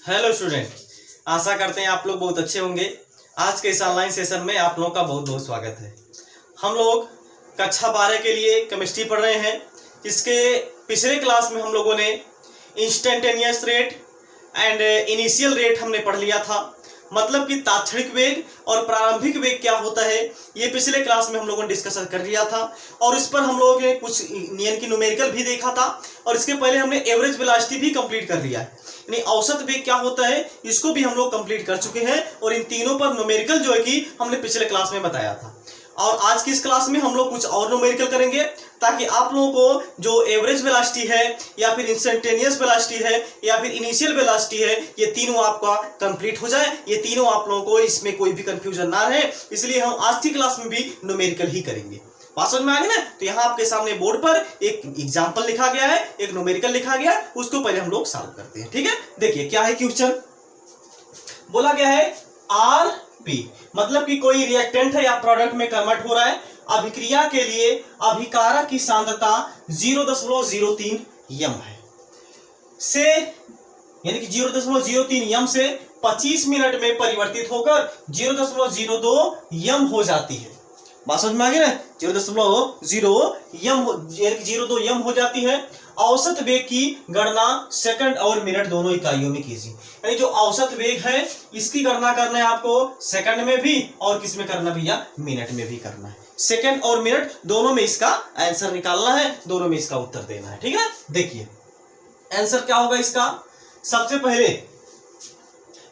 Hello student, आशा करते हैं आप लोग बहुत अच्छे होंगे। आज के इस ऑनलाइन सेशन में आप लोगों का बहुत बहुत स्वागत है। हम लोग कक्षा 12 के लिए केमिस्ट्री पढ़ रहे हैं। इसके पिछले क्लास में हम लोगों ने instantaneous rate and initial rate हमने पढ़ लिया था, मतलब कि तात्क्षणिक वेग और प्रारंभिक वेग क्या होता है, ये पिछले क्लास में हम लोगों ने डिस्कशन कर लिया था। और इस पर हम लोगों ने कुछ नियम की न्यूमेरिकल भी देखा था, और इसके पहले हमने एवरेज वेलोसिटी भी कंप्लीट कर लिया है, यानी औसत वेग क्या होता है इसको भी हम लोग कंप्लीट कर चुके हैं। और इन तीनों पर न्यूमेरिकल जो है कि हमने पिछले क्लास में बताया था। और आज की इस क्लास में हम लोग कुछ और न्यूमेरिकल करेंगे, ताकि आप लोगों को जो एवरेज वेलोसिटी है या फिर इंस्टेंटेनियस वेलोसिटी है या फिर इनिशियल वेलोसिटी है, ये तीनों आपका कंप्लीट हो जाए, ये तीनों आप लोगों को इसमें कोई भी कंफ्यूजन ना रहे, इसलिए हम आज की क्लास में भी न्यूमेरिकल ही करेंगे। बात समझ में आ गई ना? तो यहाँ आपके सामने बोर्ड पर एक एग्जाम्पल लिखा गया है, एक न्यूमेरिकल लिखा गया है, उसको पहले हम लोग सॉल्व करते हैं। ठीक है, देखिए क्या है क्वेश्चन। बोला गया है आर पी, मतलब कि कोई रिएक्टेंट है या प्रोडक्ट में कन्वर्ट हो रहा है। अभिक्रिया के लिए अभिकारक की सांद्रता 0.03 यम है से, यानी कि 0.03 यम से 25 मिनट में परिवर्तित होकर 0.02 यम हो जाती है। बात समझ में आ गई ना? 0.02 यम हो जाती है। औसत वेग की गणना सेकंड और मिनट दोनों इकाइयों में कीजिए। यानी जो औसत वेग है इसकी गणना करना है आपको सेकंड में भी, और किस में करना भैया, मिनट में भी करना है। सेकंड और मिनट दोनों में इसका आंसर निकालना है, दोनों में इसका उत्तर देना है। ठीक है, देखिए आंसर क्या होगा इसका। सबसे पहले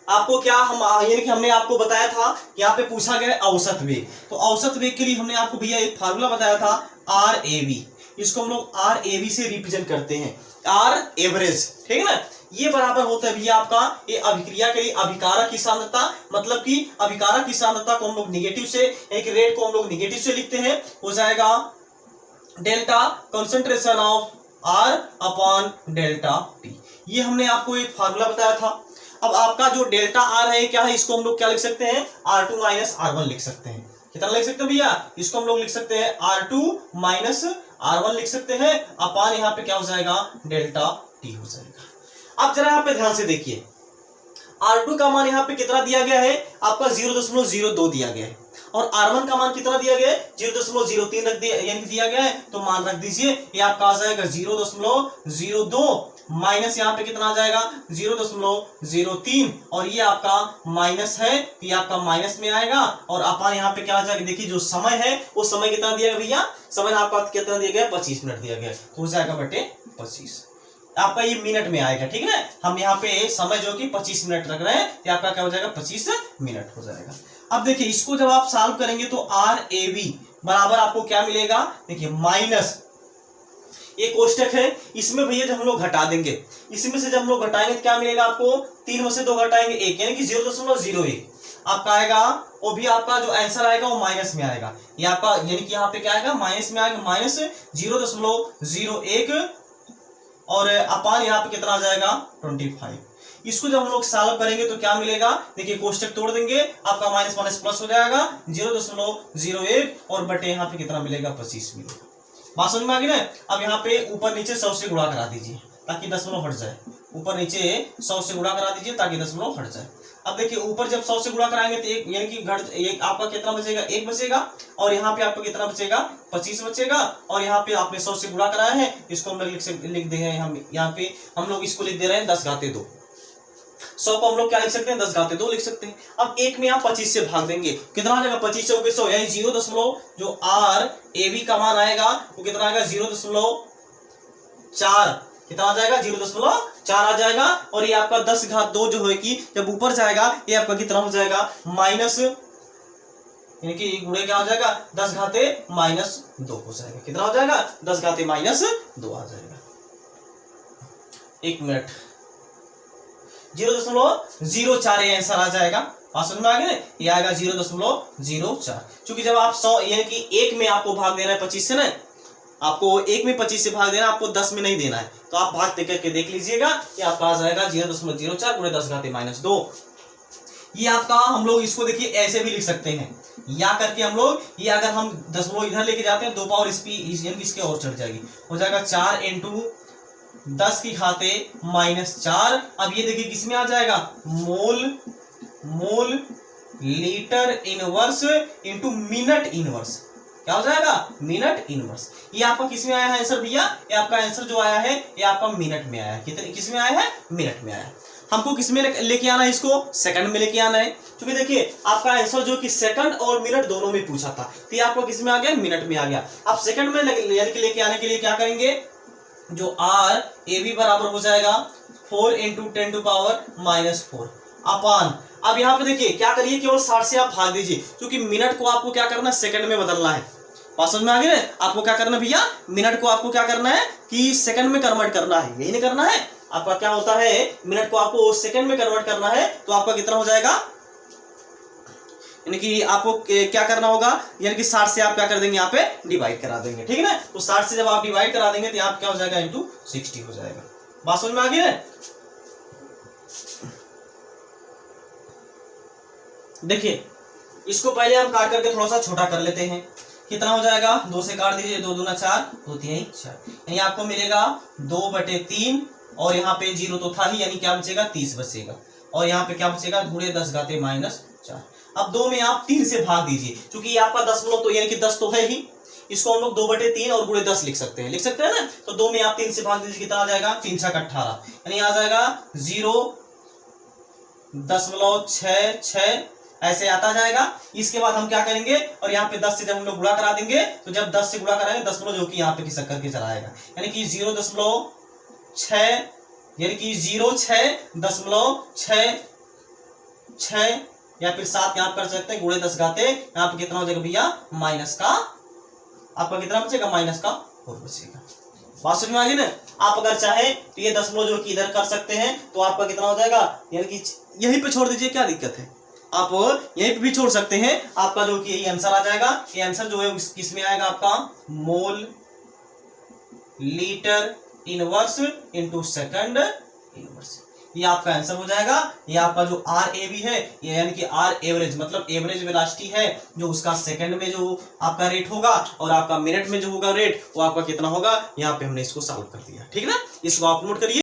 आपको क्या यानी कि हमने आपको बताया था, यहाँ पे पूछा गया औसत वेग, तो औसत वेग के लिए हमने आपको भैया एक फार्मूला बताया था आर ए वी। इसको हम लोग आर ए वी से रिप्रेजेंट करते हैं, आर एवरेज। ठीक है ना, ये बराबर होता है भैया आपका ये अभिक्रिया के लिए अभिकारक की सांद्रता, मतलब कि अभिकारक की सांद्रता को हम लोग निगेटिव से, एक रेट को हम लोग निगेटिव से लिखते हैं, हो जाएगा delta concentration of R upon delta T. ये हमने आपको एक फार्मूला बताया था। अब आपका जो डेल्टा आर है क्या है, इसको हम लोग क्या लिख सकते हैं, R2 माइनस R1 लिख सकते हैं। कितना लिख सकते हैं भैया, इसको हम लोग लिख सकते हैं R2 माइनस R1 लिख सकते हैं, अपान यहाँ पे क्या हो जाएगा, डेल्टा टी हो जाएगा। अब जरा यहाँ पे ध्यान से देखिए, R2 का मान यहाँ पे कितना दिया गया है, आपका 0.02 दिया गया है, और R1 का मान कितना दिया गया है, 0.03 रख दिया, यानी दिया गया है, तो मान रख दीजिए। ये आपका आ जाएगा 0.02 माइनस यहाँ पे कितना आ जाएगा 0.03, और ये आपका माइनस है, ये आपका माइनस में आएगा, और अपन यहाँ पे क्या आ जाएगा, देखिए जो समय है वो समय कितना दिया गया भैया, समय आपका कितना दिया गया, 25 मिनट दिया गया, तो हो जाएगा बटे 25। आपका ये मिनट में आएगा। ठीक है ना, हम यहाँ पे समय जो कि 25 मिनट रख रहे हैं, ये आपका क्या हो जाएगा, 25 मिनट हो जाएगा। अब देखिए इसको जब आप सॉल्व करेंगे तो आर ए वी बराबर आपको क्या मिलेगा, देखिए माइनस ये कोष्टक है, इसमें भैया जब हम लोग घटा देंगे, इसमें से जब हम लोग घटाएंगे तो क्या मिलेगा आपको, 3 में से 2 घटाएंगे 1, यानी कि 0.01 आपका आएगा, वो भी आपका जो आंसर आएगा वो माइनस में आएगा। ये आपका यानी कि यहाँ पे क्या आएगा, माइनस में आएगा, माइनस 0.01, और अपान यहाँ पे कितना आ जाएगा 25। इसको जब हम लोग सॉल्व करेंगे तो क्या मिलेगा, देखिए कोष्टक तोड़ देंगे, आपका माइनस माइनस प्लस हो जाएगा 0.01, और बटे यहाँ पे कितना मिलेगा, 25 मिलेगा। बात समझ में आ गई ना? अब यहाँ पे ऊपर नीचे 100 से गुणा करा दीजिए ताकि दशमलव हट जाए, ऊपर नीचे 100 से गुणा करा दीजिए ताकि दशमलव हट जाए। अब देखिए ऊपर जब 100 से गुणा कराएंगे तो एक, यानी कि एक आपका कितना बचेगा, 1 बचेगा, और यहाँ पे आपको कितना बचेगा, 25 बचेगा, और यहाँ पे आपने 100 से गुणा कराया है, इसको हम लोग लिख दे रहे हैं, हम यहाँ पे हम लोग इसको लिख दे रहे हैं 10⁻²। 100 को हम लोग क्या लिख सकते हैं, 10⁻² लिख सकते हैं। अब 1 में आप 25 से भाग देंगे, कितना आ जाएगा, 25 चौके 100, यानी 0. जो आर ए बी का मान आएगा वो कितना आएगा, 0.4, कितना आ जाएगा, 0.4 आ जाएगा। और ये आपका 10⁻² जो है कि जब ऊपर जाएगा ये आपका कितना हो जाएगा, माइनस, यानी कि गुणे क्या हो जाएगा, 10⁻−2 हो जाएगा। कितना हो जाएगा, 10⁻−2 आ जाएगा। 1 मिनट, 0.04 ये आंसर आ जाएगा। बात समझ में आ गई ना, ये आएगा 0.04। क्योंकि जब आप 100 यानी कि 1 में आपको भाग देना है 25 से ना, आपको 1 में 25 से भाग देना, आपको 10 में नहीं देना है, तो आप भाग दे करके देख लीजिएगा, ये आपका आ जाएगा 0.04 गुणे 10⁻−2। ये आपका हम लोग इसको देखिए ऐसे भी लिख सकते हैं, या करके हम लोग, ये अगर हम दशमलव इधर लेके जाते हैं 2 पावर इसकी और चढ़ जाएगी, हो जाएगा 4 × 10 की घाते -4। अब ये देखिए किसमें आ जाएगा, mole litre inverse into minute inverse. क्या हो जाएगा, मिनट इनवर्स। ये आपका किसमें आया है आंसर भैया, ये आपका आंसर जो आया है ये आपका मिनट में आया है। कितने किसमें आया है, मिनट में आया है। हमको किसमें लेके आना है, इसको सेकंड में लेके आना है, क्योंकि देखिए आपका आंसर जो कि सेकंड और मिनट दोनों में पूछा था, तो ये आपको किसमें आ गया, मिनट में आ गया। अब सेकंड में यानी कि लेके आने के लिए क्या करेंगे, जो आर ए बी बराबर हो जाएगा 4 × 10⁻⁻4 अपान। अब यहाँ पे देखिए क्या करिए, केवल 60 से आप भाग दीजिए, क्योंकि मिनट को आपको क्या करना है, सेकंड में बदलना है। बात समझ में आ गई, आपको क्या करना है भैया, मिनट को आपको क्या करना है कि सेकंड में कन्वर्ट करना है, यही नहीं करना है। आपका क्या होता है, मिनट को आपको सेकंड में कन्वर्ट करना है, तो आपका कितना हो जाएगा, यानी कि आपको क्या करना होगा, यानी कि 60 से आप क्या कर देंगे, यहाँ पे डिवाइड करा देंगे, ठीक है ना। तो 60 से जब आप डिवाइड करा देंगे तो यहाँ क्या हो जाएगा, इंटू 60 हो जाएगा। बात समझ में आ गई है। देखिए इसको पहले हम काट करके थोड़ा सा छोटा कर लेते हैं। कितना हो जाएगा, 2 से काट दीजिए, 2 दूना 4, 2 3 4, यानी आपको मिलेगा 2/3 और यहाँ पे 0 तो था ही, यानी क्या बचेगा, 30 बचेगा। और यहाँ पे क्या बचेगा, गुणे 10 घाते -4। अब 2 में आप 3 से भाग दीजिए, क्योंकि आपका दशमलव तो यानी कि 10 तो है ही, इसको हम लोग 2/3 और गुणे 10 लिख सकते हैं ना। तो 2 में आप 3 से भाग दीजिए, कितना आ जाएगा, 3 × 18, यानी आ जाएगा 0.66 ऐसे आता जाएगा। इसके बाद हम क्या करेंगे, और यहाँ पे 10 से जब हम लोग गुणा करा देंगे, तो जब 10 से गुणा कराएंगे दशमलव जो कि यहाँ पे खिसक करके चला आएगा, यानी कि 0.6 यानी कि 0.6 या फिर 7 यहाँ कर सकते हैं, गुणे 10 घाते, यहाँ पे कितना हो जाएगा भैया, माइनस का आपका कितना बचेगा, -4 बचेगा। बात समझ में आ गई ना। आप अगर चाहे तो ये दशमलव जो कि इधर कर सकते हैं, तो आपका कितना हो जाएगा, यानी कि यहीं पे छोड़ दीजिए, क्या दिक्कत है, आप यहीं पे भी छोड़ सकते हैं। आपका जो कि यही आंसर आ जाएगा। ये आंसर जो है किसमें आएगा, आपका mole litre inverse into second inverse, ये आपका आंसर हो जाएगा। ये आपका जो आर ए बी है, ये यानी कि आर एवरेज मतलब एवरेज वेलोसिटी है, जो उसका सेकंड में जो आपका रेट होगा और आपका मिनट में जो होगा रेट, वो आपका कितना होगा, यहाँ पे हमने इसको सॉल्व कर दिया, ठीक है ना। इसको आप नोट करिए।